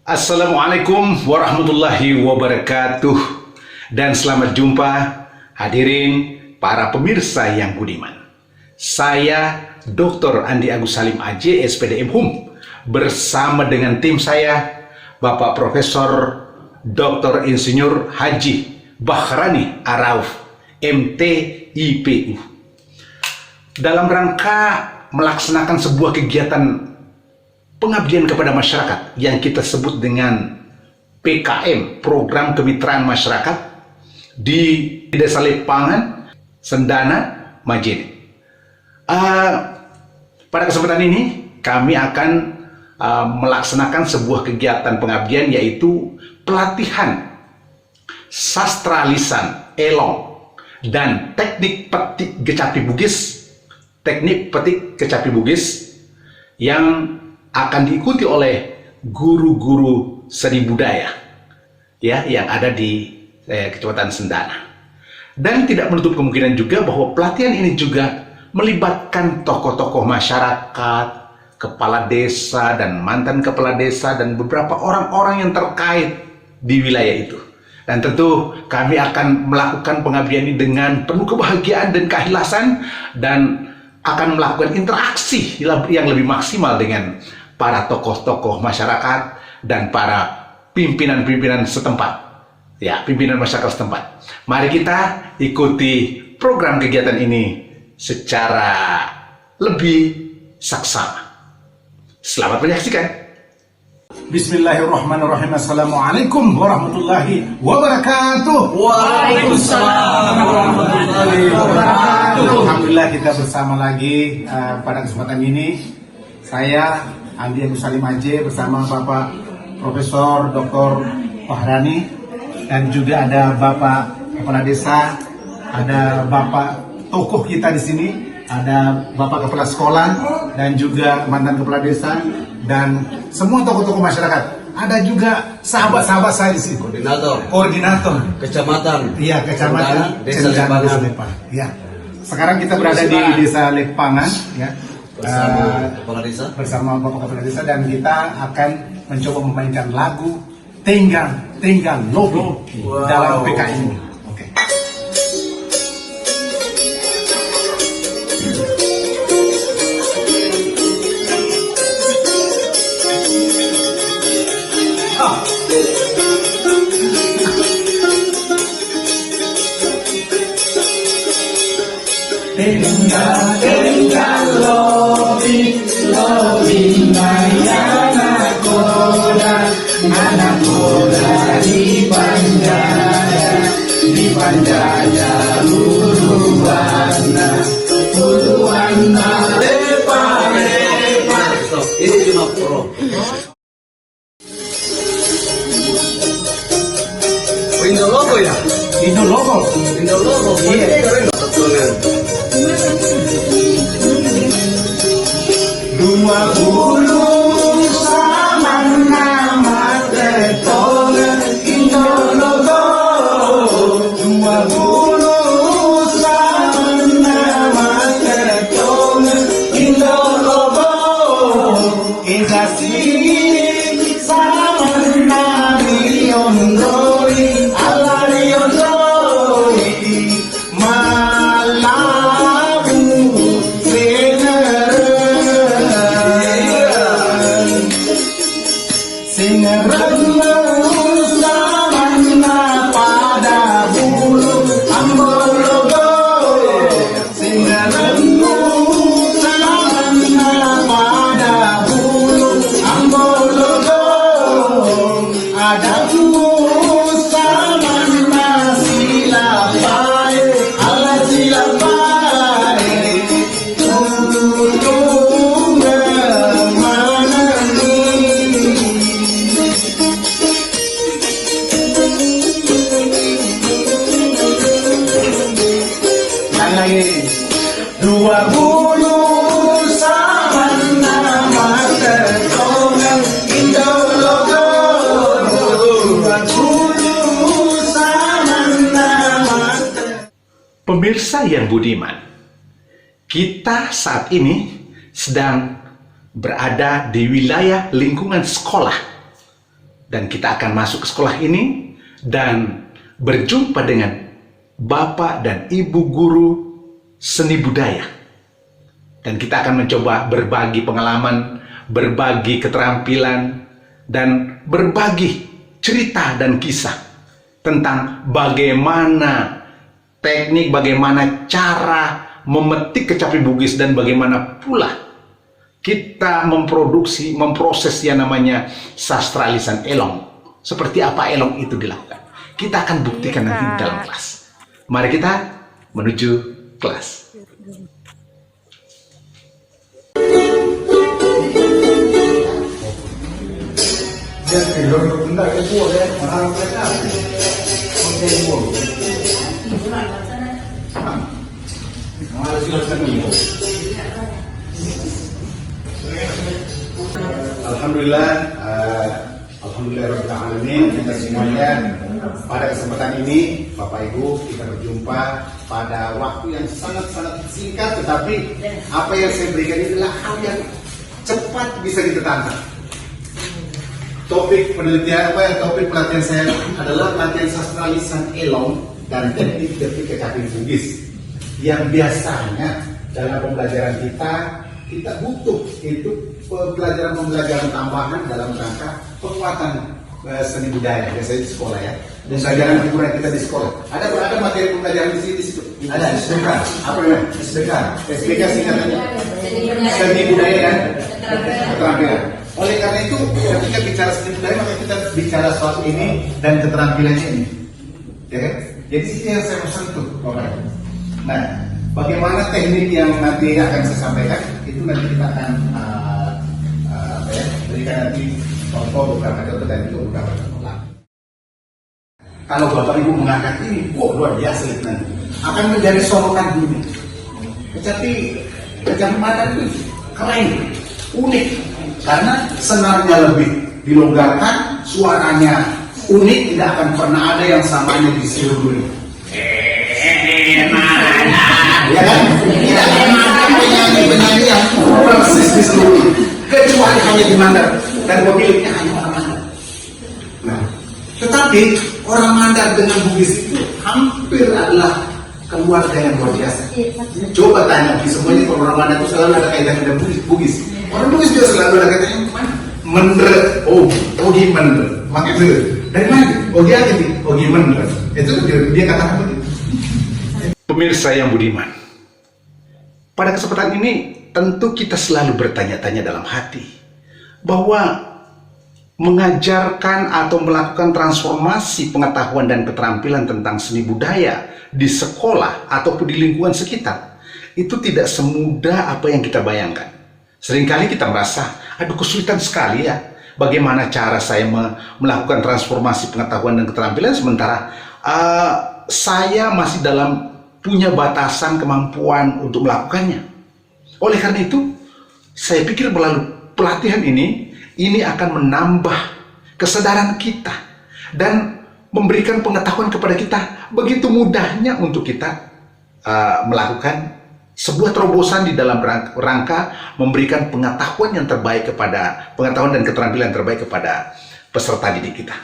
Assalamualaikum warahmatullahi wabarakatuh. Dan selamat jumpa hadirin para pemirsa yang budiman. Saya Dr. Andi Agus Salim AJ, SPDM HUM, bersama dengan tim saya Bapak Profesor Dr. Insinyur Haji Bahrani Arauf, MT IPU. Dalam rangka melaksanakan sebuah kegiatan pengabdian kepada masyarakat yang kita sebut dengan PKM, Program Kemitraan Masyarakat di Desa Lepangan, Sendana, Majene. Pada kesempatan ini kami akan melaksanakan sebuah kegiatan pengabdian, yaitu pelatihan sastra lisan Elong dan teknik petik kecapi Bugis yang akan diikuti oleh guru-guru seni budaya ya yang ada di Kecamatan Sendana. Dan tidak menutup kemungkinan juga bahwa pelatihan ini juga melibatkan tokoh-tokoh masyarakat, kepala desa dan mantan kepala desa dan beberapa orang-orang yang terkait di wilayah itu. Dan tentu kami akan melakukan pengabdian ini dengan penuh kebahagiaan dan keikhlasan, dan akan melakukan interaksi yang lebih maksimal dengan para tokoh-tokoh masyarakat dan para pimpinan-pimpinan setempat, ya, pimpinan masyarakat setempat. Mari kita ikuti program kegiatan ini secara lebih saksama. Selamat menyaksikan. Bismillahirrahmanirrahim. Assalamualaikum warahmatullahi wabarakatuh. Waalaikumsalam warahmatullahi wabarakatuh. Alhamdulillah, kita bersama lagi pada kesempatan ini. Saya Andi Agus Salim AJ bersama Bapak Profesor Dr. Bahrani, dan juga ada Bapak Kepala Desa, ada Bapak tokoh kita di sini, ada Bapak Kepala Sekolah dan juga mantan Kepala Desa dan semua tokoh-tokoh masyarakat. Ada juga sahabat-sahabat saya di sini. Koordinator Kecamatan. Iya, Kecamatan Desa Lepangan. Iya. Sekarang kita berada di Desa Lepangan, ya. Bersama Bapak Kepala Desa, dan kita akan mencoba memainkan lagu Tenggang Lobi dalam PKM ini. Oke. Tenggang lobi anak koda di panjaya uluana lepa. Ini cuma pro. Indologo ya? Indologo. Iya. Dua bulu sama nama tetong Indologo. Dua bulu sama nama tetong Indologo. Indasi sama nabi ondoi alari ondoi malabu Singeran sama pada bulu Ambologo. Singeran sama pada bulu Ambologo. Ada sama silapai ala silapai tulung menani. Dua bulu sama nama tertongan Indologo. Dua bulu sama nama. Pemirsa yang budiman, kita saat ini sedang berada di wilayah lingkungan sekolah Dan kita akan masuk ke sekolah ini dan berjumpa dengan Bapak dan Ibu guru seni budaya. Dan kita akan mencoba berbagi pengalaman, berbagi keterampilan, dan berbagi cerita dan kisah tentang bagaimana teknik, bagaimana cara memetik kecapi Bugis, dan bagaimana pula kita memproses yang namanya sastra lisan Elong. Seperti apa Elong itu dilakukan, kita akan buktikan nanti di dalam kelas. Mari kita menuju kelas. Alhamdulillah, alhamdulillahirobbilalamin, kita semuanya pada kesempatan ini, Bapak Ibu, kita berjumpa pada waktu yang sangat-sangat singkat, tetapi apa yang saya berikan ini adalah hal yang cepat bisa kita tangkap. Topik pelatihan saya adalah pelatihan sastra lisan Elong dan teknik kecapi Bugis, yang biasanya dalam pembelajaran kita butuh itu pembelajaran tambahan dalam rangka penguatan seni budaya, biasanya di sekolah ya. Dan pembelajaran hiburan kita di sekolah. Ada materi pembelajaran di situ. Ada SBK. Apa namanya? SBK singkatannya. Seni budaya dan keterampilan. Oleh karena itu, ketika bicara seni budaya, maka kita bicara soal ini dan keterampilannya ini. Ya kan? Jadi itu yang saya mau sentuh, Bapak. Nah, bagaimana teknik yang nanti akan saya sampaikan, itu nanti kita akan berikan nanti contoh beberapa contoh dan juga beberapa contoh. Kalau Bapak Ibu mengangkat ini, luar biasa itu nanti akan menjadi sorotan dunia. Kecapi Mandar itu keren, unik, karena senarnya lebih dilonggarkan, suaranya unik, tidak akan pernah ada yang samanya di seluruh dunia. Ya kan? Tidak pernah ada penyanyi yang persis di seluruh dunia, kecuali hanya di Mandar, dan pemiliknya hanya orang Mandar. Nah, tetapi orang Mandar dengan Bugis itu hampir adalah keluarga yang luar biasa. Coba tanya di semuanya, kalau orang Mandar itu selalu ada kaitan dengan Bugis. Orang Bugis juga selalu ada kaitan dengan Mendre. Ogi Mendre. Makanya itu dari mana? Ogi aja nih, Ogi Mendre. Itu dia katakan begitu. Pemirsa yang budiman, pada kesempatan ini tentu kita selalu bertanya-tanya dalam hati bahwa mengajarkan atau melakukan transformasi pengetahuan dan keterampilan tentang seni budaya di sekolah ataupun di lingkungan sekitar itu tidak semudah apa yang kita bayangkan. Seringkali kita merasa, aduh kesulitan sekali ya, bagaimana cara saya melakukan transformasi pengetahuan dan keterampilan sementara saya masih punya batasan kemampuan untuk melakukannya. Oleh karena itu, saya pikir melalui pelatihan ini akan menambah kesadaran kita dan memberikan pengetahuan kepada kita begitu mudahnya untuk kita melakukan sebuah terobosan di dalam rangka memberikan pengetahuan yang terbaik pengetahuan dan keterampilan yang terbaik kepada peserta didik kita.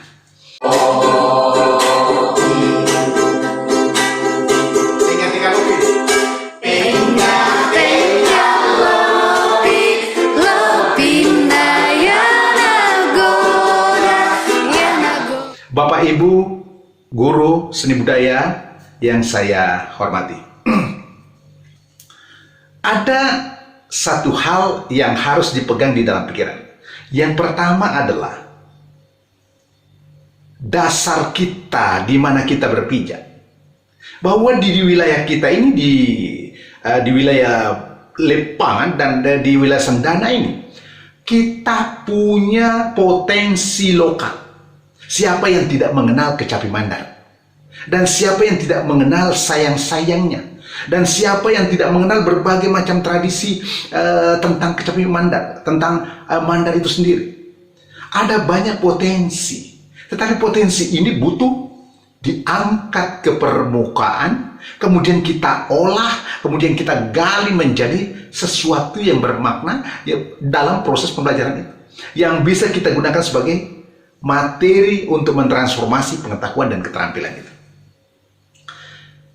Bapak Ibu guru seni budaya yang saya hormati, ada satu hal yang harus dipegang di dalam pikiran. Yang pertama adalah dasar kita di mana kita berpijak, bahwa di wilayah kita ini di wilayah Lepangan dan di wilayah Sendana ini kita punya potensi lokal. Siapa yang tidak mengenal kecapi Mandar? Dan siapa yang tidak mengenal sayang-sayangnya? Dan siapa yang tidak mengenal berbagai macam tradisi tentang kecapi Mandar, tentang Mandar itu sendiri? Ada banyak potensi, tetapi potensi ini butuh diangkat ke permukaan, kemudian kita olah, kemudian kita gali menjadi sesuatu yang bermakna ya, dalam proses pembelajaran itu, yang bisa kita gunakan sebagai materi untuk mentransformasi pengetahuan dan keterampilan itu.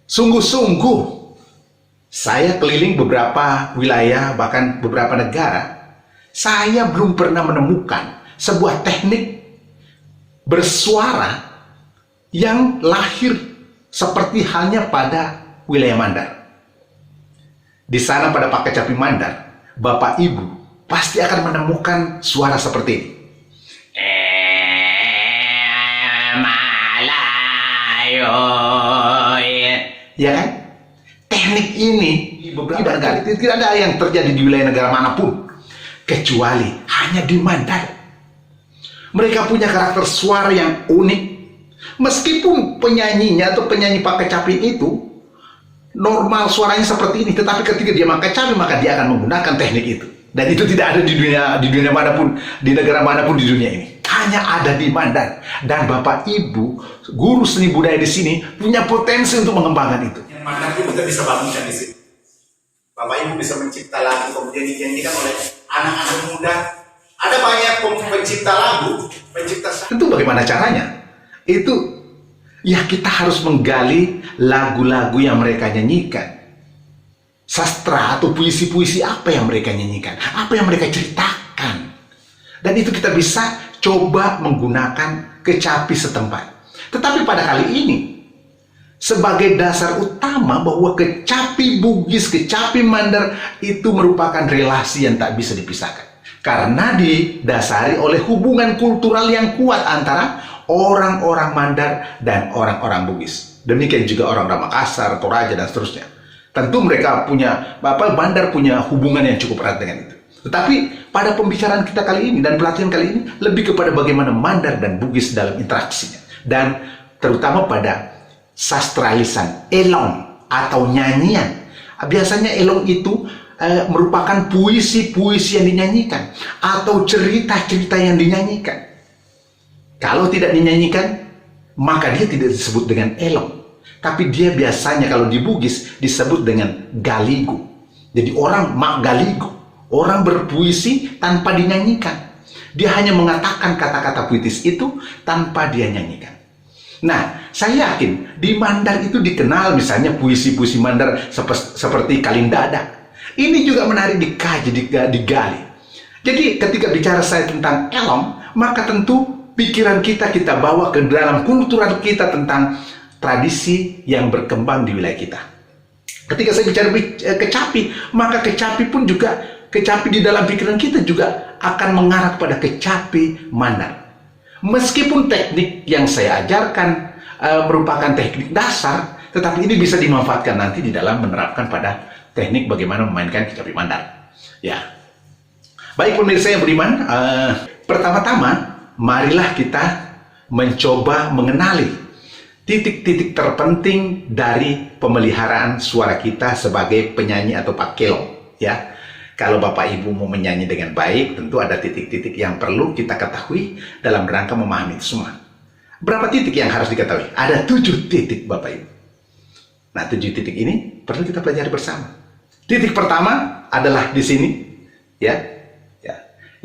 Sungguh-sungguh saya keliling beberapa wilayah, bahkan beberapa negara, saya belum pernah menemukan sebuah teknik bersuara yang lahir seperti halnya pada wilayah Mandar. Di sana pada Pak Kecapi Mandar, Bapak Ibu pasti akan menemukan suara seperti ini. Ya kan? Teknik ini tidak ada yang terjadi di wilayah negara manapun kecuali hanya di Mandar. Mereka punya karakter suara yang unik. Meskipun penyanyinya atau penyanyi Pak Kecapi itu normal suaranya seperti ini, tetapi ketika dia pakai kecapi maka dia akan menggunakan teknik itu. Dan itu tidak ada di dunia manapun, di negara manapun di dunia ini. Hanya ada di Mandar. Dan Bapak Ibu, guru seni budaya di sini punya potensi untuk mengembangkan itu. Yang Mandar itu kita bisa bangunkan di sini. Bapak Ibu bisa mencipta lagu kemudian dinyanyikan oleh anak-anak muda. Ada banyak pencipta lagu, pencipta. Tentu bagaimana caranya? Itu ya kita harus menggali lagu-lagu yang mereka nyanyikan. Sastra atau puisi-puisi apa yang mereka nyanyikan, apa yang mereka ceritakan. Dan itu kita bisa coba menggunakan kecapi setempat. Tetapi pada kali ini, sebagai dasar utama bahwa kecapi Bugis, kecapi Mandar itu merupakan relasi yang tak bisa dipisahkan. Karena didasari oleh hubungan kultural yang kuat antara orang-orang Mandar dan orang-orang Bugis. Demikian juga orang-orang Makassar, Toraja, dan seterusnya. Tentu mereka punya, Mandar punya hubungan yang cukup erat dengan itu. Tetapi pada pembicaraan kita kali ini dan pelatihan kali ini lebih kepada bagaimana Mandar dan Bugis dalam interaksinya. Dan terutama pada sastra lisan, elong atau nyanyian. Biasanya elong itu merupakan puisi-puisi yang dinyanyikan atau cerita-cerita yang dinyanyikan. Kalau tidak dinyanyikan, maka dia tidak disebut dengan elong. Tapi dia biasanya kalau di Bugis disebut dengan galigo. Jadi orang galigo, orang berpuisi tanpa dinyanyikan. Dia hanya mengatakan kata-kata puitis itu tanpa dia nyanyikan. Nah, saya yakin di Mandar itu dikenal misalnya puisi-puisi Mandar seperti Kalindada. Ini juga menarik dikaji, digali. Jadi ketika bicara saya tentang elong, maka tentu pikiran kita bawa ke dalam kultural kita tentang tradisi yang berkembang di wilayah kita. Ketika saya bicara kecapi, maka kecapi pun juga, kecapi di dalam pikiran kita juga akan mengarah pada kecapi Mandar. Meskipun teknik yang saya ajarkan merupakan teknik dasar, tetapi ini bisa dimanfaatkan nanti di dalam menerapkan pada teknik bagaimana memainkan kecapi Mandar. Ya, baik pemirsa yang beriman, pertama-tama marilah kita mencoba mengenali titik-titik terpenting dari pemeliharaan suara kita sebagai penyanyi atau pakelong. Ya, kalau Bapak Ibu mau menyanyi dengan baik, tentu ada titik-titik yang perlu kita ketahui dalam rangka memahami itu semua. Berapa titik yang harus diketahui? Ada 7 titik Bapak Ibu. Nah, 7 titik ini perlu kita pelajari bersama. Titik pertama adalah di sini, ya.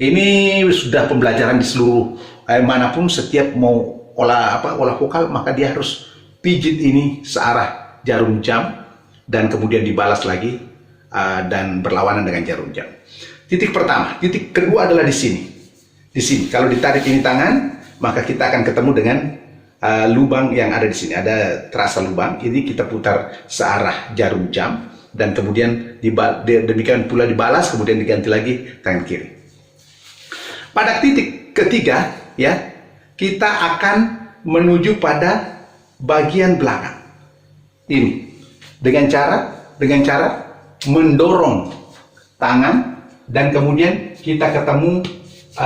Ini sudah pembelajaran di seluruh manapun. Setiap mau olah vokal, maka dia harus pijit ini searah jarum jam dan kemudian dibalas lagi dan berlawanan dengan jarum jam. Titik pertama. Titik kedua adalah di sini. Di sini. Kalau ditarik ini tangan, maka kita akan ketemu dengan lubang yang ada di sini. Ada terasa lubang. Ini kita putar searah jarum jam dan kemudian demikian pula dibalas, kemudian diganti lagi tangan kiri. Pada titik ketiga, ya, kita akan menuju pada bagian belakang. Ini dengan cara mendorong tangan dan kemudian kita ketemu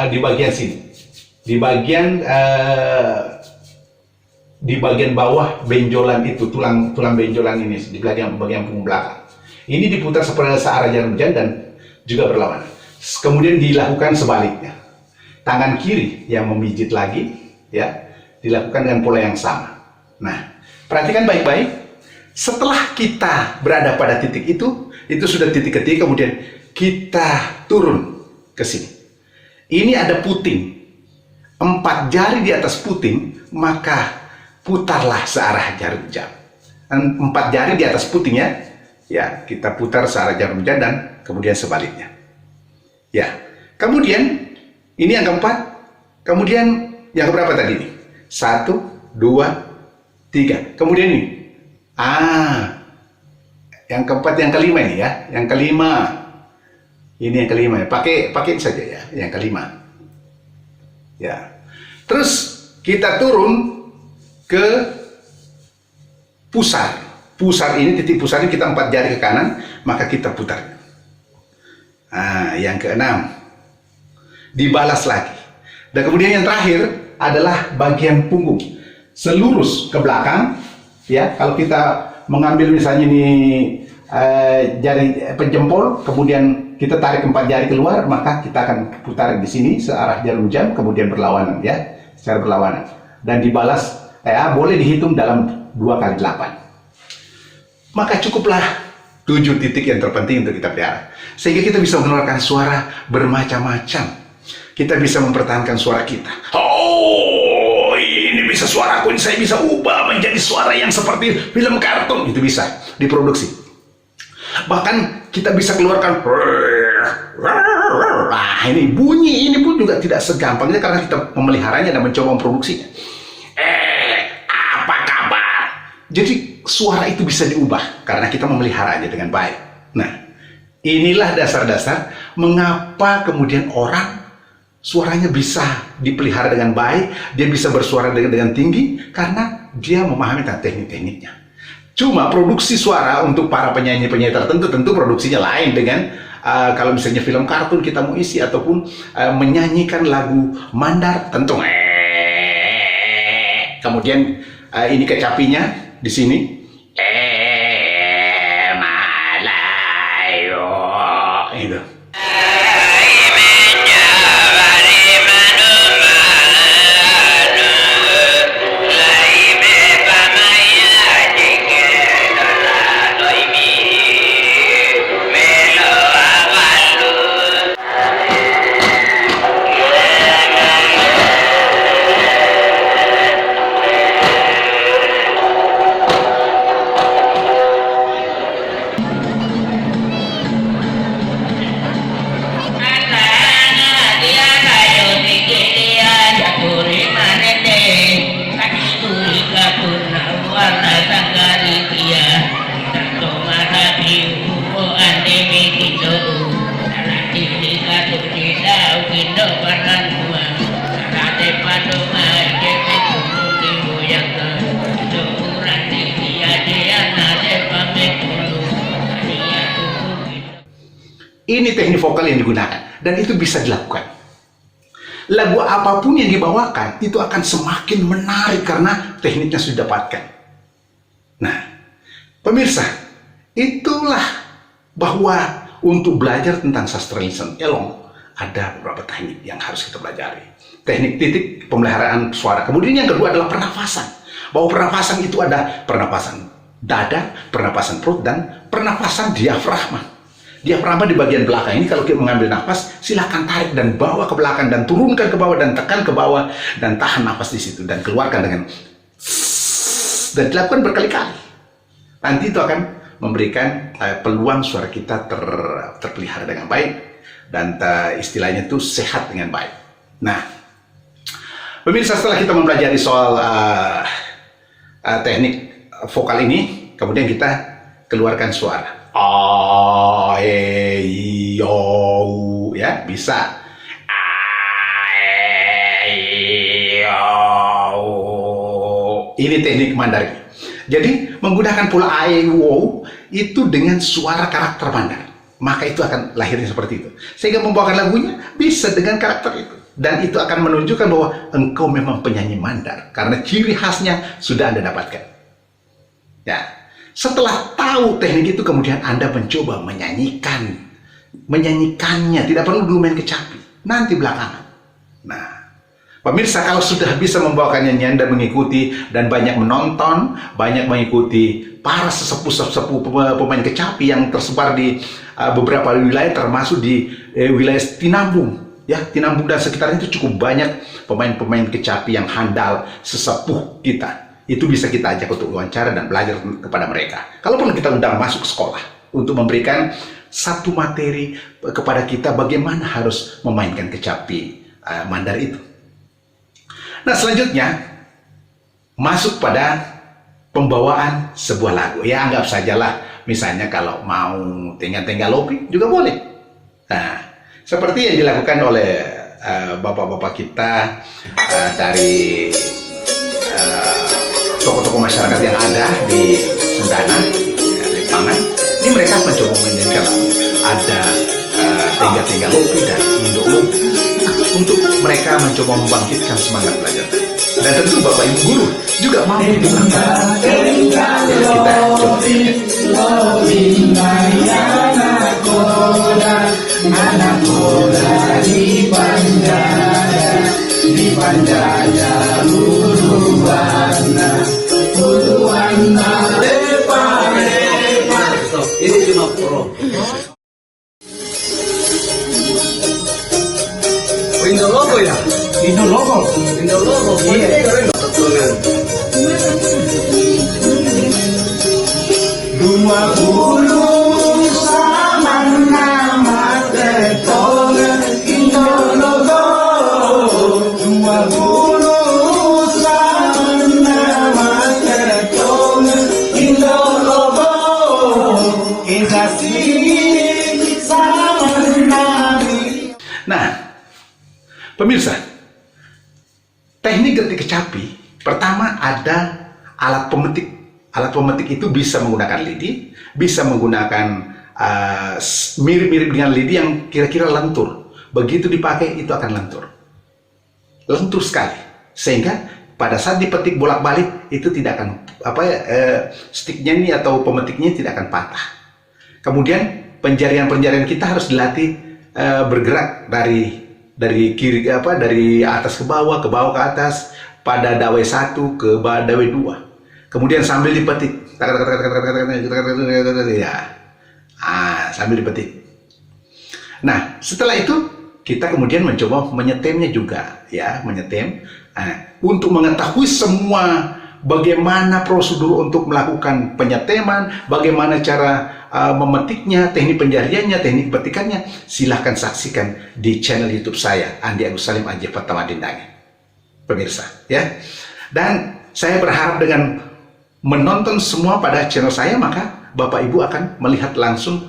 di bagian sini, di bagian bawah benjolan itu, tulang benjolan ini di bagian punggung belakang. Ini diputar seperti searah jarum jam dan juga berlawanan. Kemudian dilakukan sebaliknya. Tangan kiri yang memijit lagi, ya, dilakukan dengan pola yang sama. Nah, perhatikan baik-baik. Setelah kita berada pada titik itu sudah titik ketiga, kemudian kita turun ke sini. Ini ada puting. 4 jari di atas puting, maka putarlah searah jarum jam. 4 jari di atas puting ya, kita putar searah jarum jam dan kemudian sebaliknya. Ya, kemudian ini yang keempat, kemudian yang keberapa tadi ini? 1, 2, 3. Kemudian ini, yang keempat, yang kelima ini ya, yang kelima. Ini yang kelima ya, pakai saja ya, yang kelima. Ya, terus kita turun ke pusar. Pusar ini, titik pusar ini kita 4 jari ke kanan, maka kita putar. Yang keenam, dibalas lagi. Dan kemudian yang terakhir adalah bagian punggung, selurus ke belakang. Ya, kalau kita mengambil misalnya ini jari penjempol, kemudian kita tarik 4 jari keluar, maka kita akan putar di sini searah jarum jam, kemudian berlawanan ya, secara berlawanan. Dan dibalas, boleh dihitung dalam 2 kali 8. Maka cukuplah 7 titik yang terpenting untuk kita pelihara, sehingga kita bisa mengeluarkan suara bermacam-macam. Kita bisa mempertahankan suara kita. Oh, ini bisa suaraku, ini saya bisa ubah menjadi suara yang seperti film kartun. Itu bisa diproduksi. Bahkan kita bisa keluarkan, ini bunyi ini pun juga tidak segampangnya karena kita memeliharanya dan mencoba memproduksinya. Apa kabar? Jadi suara itu bisa diubah karena kita memeliharanya dengan baik. Nah, inilah dasar-dasar mengapa kemudian orang suaranya bisa dipelihara dengan baik, dia bisa bersuara dengan tinggi karena dia memahami tentang teknik-tekniknya. Cuma produksi suara untuk para penyanyi-penyanyi tertentu tentu produksinya lain dengan kalau misalnya film kartun kita mau isi ataupun menyanyikan lagu Mandar tentu. Kemudian ini kecapinya di sini. Malayo. Itu. Ini teknik vokal yang digunakan dan itu bisa dilakukan. Lagu apapun yang dibawakan itu akan semakin menarik karena tekniknya sudah didapatkan. Nah, pemirsa, itulah bahwa untuk belajar tentang sastra lisan Elong ada beberapa teknik yang harus kita pelajari. Teknik titik pemeliharaan suara. Kemudian yang kedua adalah pernafasan. Bahwa pernafasan itu ada pernafasan dada, pernafasan perut, dan pernafasan diafragma. Diafragma di bagian belakang ini kalau kita mengambil nafas, silakan tarik dan bawa ke belakang dan turunkan ke bawah dan tekan ke bawah dan tahan nafas di situ dan keluarkan dengan dan dilakukan berkali-kali. Nanti itu akan memberikan peluang suara kita terpelihara dengan baik dan istilahnya itu sehat dengan baik. Nah, pemirsa, setelah kita mempelajari soal teknik vokal ini, kemudian kita keluarkan suara. Ya, bisa. Ini teknik Mandarin. Jadi menggunakan pola itu dengan suara karakter Mandar, maka itu akan lahirnya seperti itu. Sehingga membawakan lagunya bisa dengan karakter itu. Dan itu akan menunjukkan bahwa engkau memang penyanyi Mandar karena ciri khasnya sudah Anda dapatkan. Ya. Setelah tahu teknik itu, kemudian Anda mencoba menyanyikannya, tidak perlu dulu main kecapi, nanti belakangan. Nah, pemirsa, kalau sudah bisa membawakan nyanyian dan mengikuti, dan banyak menonton, banyak mengikuti para sesepuh-sesepuh pemain kecapi yang tersebar di beberapa wilayah, termasuk di wilayah Tinambung, Ya, Tinambung dan sekitarnya itu cukup banyak pemain-pemain kecapi yang handal, sesepuh kita. Itu bisa kita ajak untuk wawancara dan belajar kepada mereka. Kalaupun kita undang masuk sekolah untuk memberikan satu materi kepada kita bagaimana harus memainkan kecapi Mandar itu. Nah, selanjutnya masuk pada pembawaan sebuah lagu. Ya, anggap sajalah misalnya kalau mau Tengah-Tengah Lopi juga boleh. Nah, seperti yang dilakukan oleh bapak-bapak kita dari tokoh-tokoh masyarakat yang ada di Sendana, di Pangan. Ini mereka mencoba menyanyikan ada Tengah-Tengah Lopi dan Indo Lopi untuk mereka mencoba membangkitkan semangat belajar. Dan tentu Bapak Ibu guru juga mau dibangkitkan. Ya, kita coba Ini cuma pro. Indo logo ya? Indo logo. Indo logo. Iya. Betulan. Dua bulu sama-sama tertolak Indo logo. Dua bulu sama-sama tertolak Indo logo. Indasi sama-sama. Nah, pemirsa, teknik getik kecapi pertama ada alat pemetik. Alat pemetik itu bisa menggunakan lidi, bisa menggunakan mirip-mirip dengan lidi yang kira-kira lentur. Begitu dipakai itu akan lentur. Lentur sekali. Sehingga pada saat dipetik bolak-balik itu tidak akan sticknya ini atau pemetiknya tidak akan patah. Kemudian penjarian-penjarian kita harus dilatih bergerak dari kiri dari atas ke bawah ke atas pada dawai 1 ke dawai 2. Kemudian sambil dipetik, ya, sambil dipetik. Nah, setelah itu kita kemudian mencoba menyetemnya juga, ya, menyetem. Untuk mengetahui semua bagaimana prosedur untuk melakukan penyeteman, bagaimana cara memetiknya, teknik penjariannya, teknik petikannya, silahkan saksikan di channel YouTube saya, Andi Agus Salim Aji Pertama Dindangi. Pemirsa, ya. Dan saya berharap dengan menonton semua pada channel saya, maka Bapak Ibu akan melihat langsung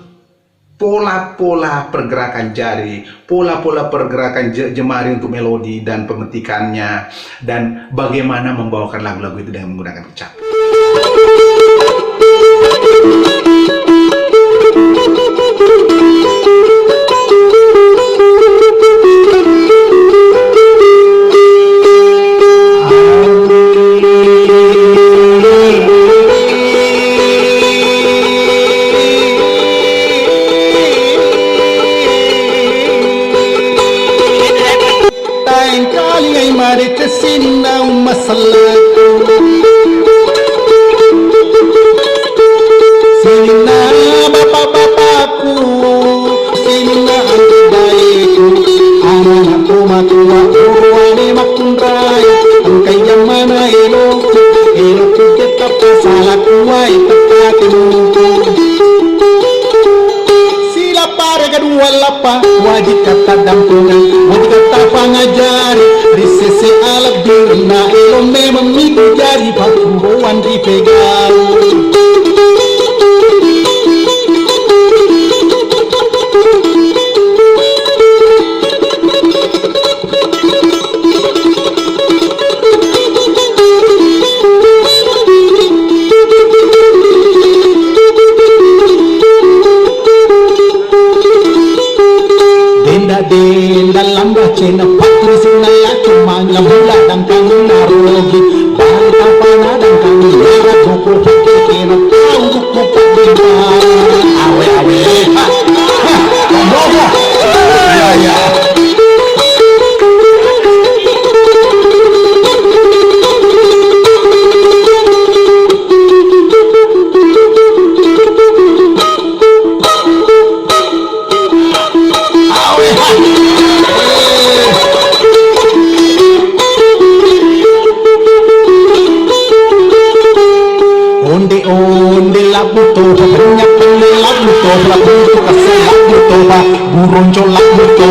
pola-pola pergerakan jari, pola-pola pergerakan jemari untuk melodi dan pemetikannya, dan bagaimana membawakan lagu-lagu itu dengan menggunakan kecapi. Wajib kata dampungan, wajib kata pangajari, di sisi alat birna elo memang minggu jari pakuan dipegang. Dalam baca patri sinaya cuma ngabula dan kami narogi bangka pana dan kami yara toko pakai kena tahu toko pakai awe ha ngomong ya awe burung colak muto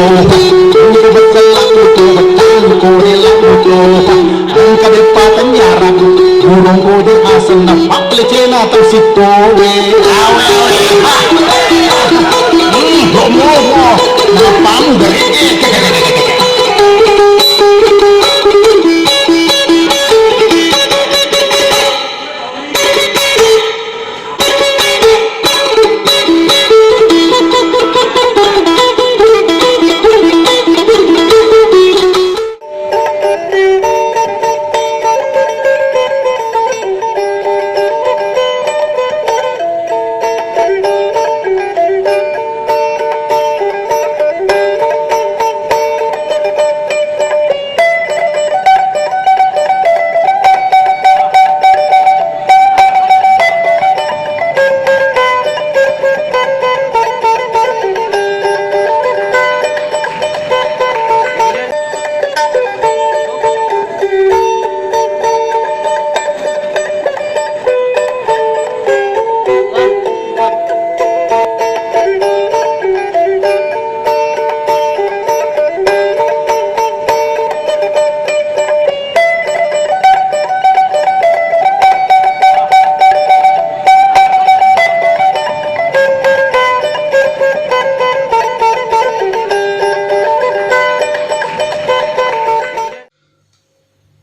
Angka betelak muto Betangko delak muto Angka depatan nyarak burung kode asal napak lecena tersito Romo napamu dari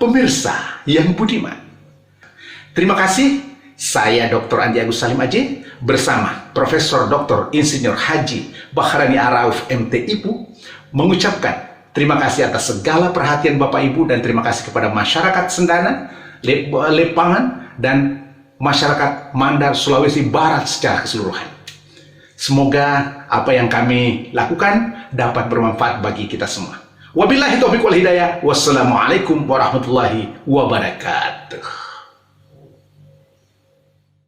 Pemirsa yang budiman, terima kasih. Saya Dr. Andi Agus Salim Aji bersama Profesor Dr. Insinyur Haji Bahrani Arauf MT IPU mengucapkan terima kasih atas segala perhatian Bapak Ibu dan terima kasih kepada masyarakat Sendana, Lepangan, dan masyarakat Mandar, Sulawesi Barat secara keseluruhan. Semoga apa yang kami lakukan dapat bermanfaat bagi kita semua. Wabillahi taufiq wal hidayah. Wassalamualaikum warahmatullahi wabarakatuh.